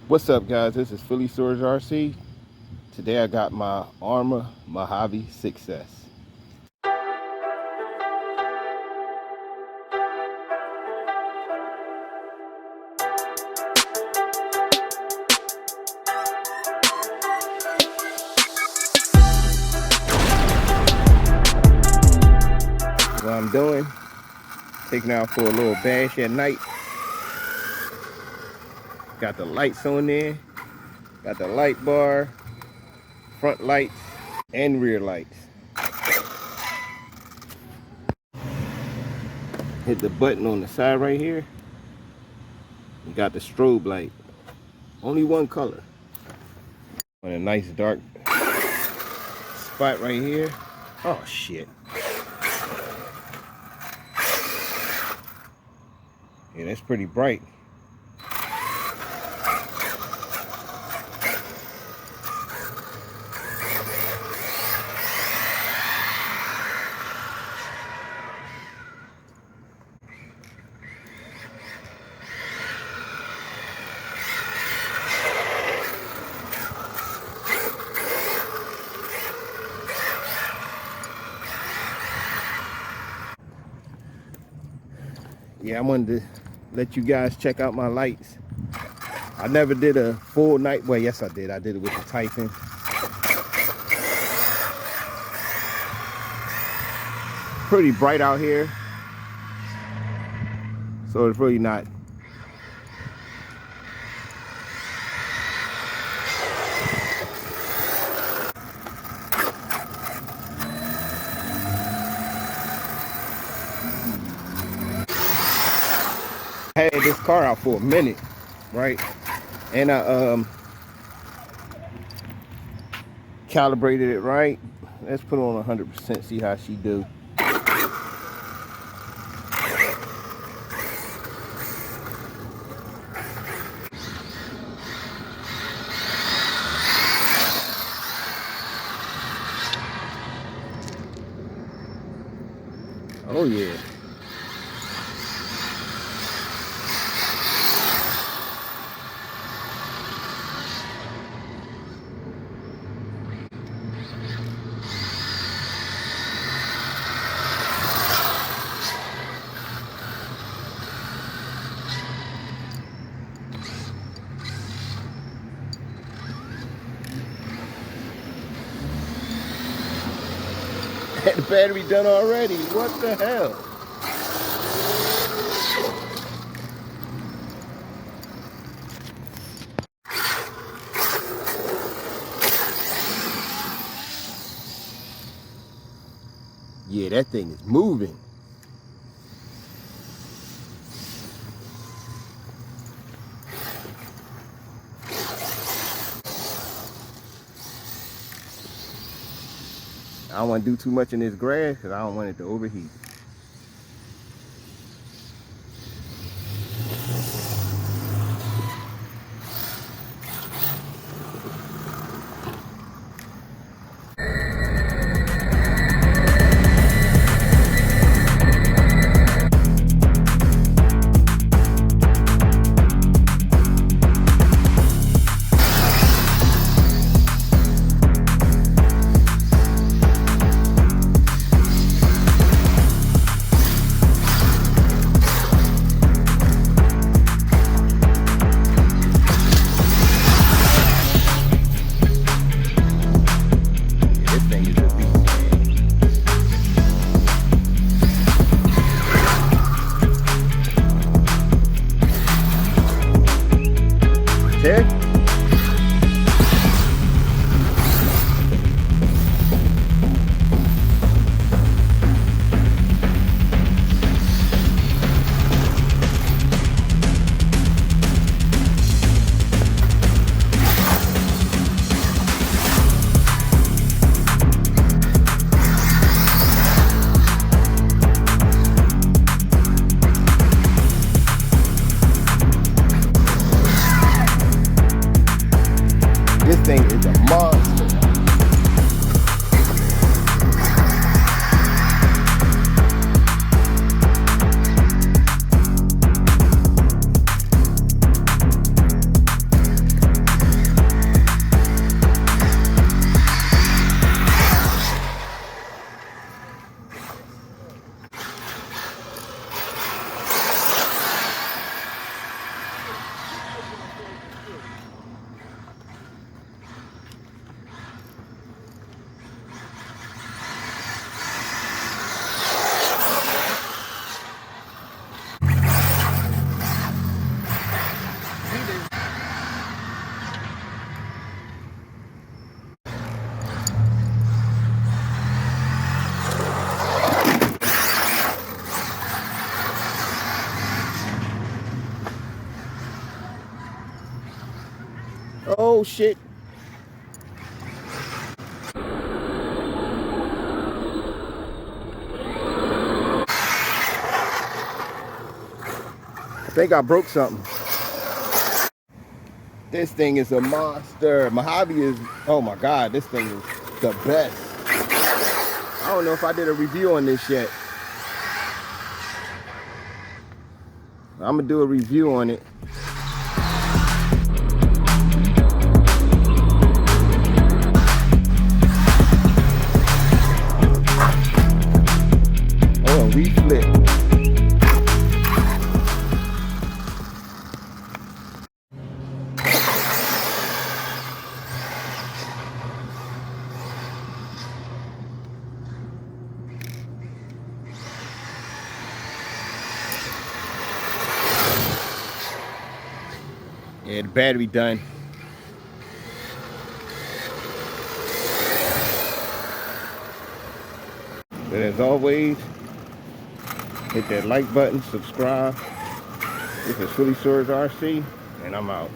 What's up, guys? This is Phillyswords RC. Today I got my Arrma Mojave Success. What I'm doing, taking out for a little bash at night. Got the lights on there, got the light bar, front lights, and rear lights. Hit the button on the side right here. You got the strobe light. Only one color. On a nice dark spot right here. Oh shit. Yeah, that's pretty bright. Yeah, I wanted to let you guys check out my lights. I never did a full night. Well, yes, I did. I did it with the Typhon. Pretty bright out here, so it's really not. I had this car out for a minute, right? And I calibrated it right. Let's put it on 100%, see how she do. Oh yeah. Had the battery done already. What the hell? Yeah, that thing is moving. I don't want to do too much in this grass because I don't want it to overheat. There. This thing is a monster. Oh shit. I think I broke something. This thing is a monster. Mojave is, oh my God, this thing is the best. I don't know if I did a review on this yet. I'm gonna do a review on it. Oh, reflip. Yeah, the battery done. But as always, hit that like button, subscribe. This is Phillyswords RC, and I'm out.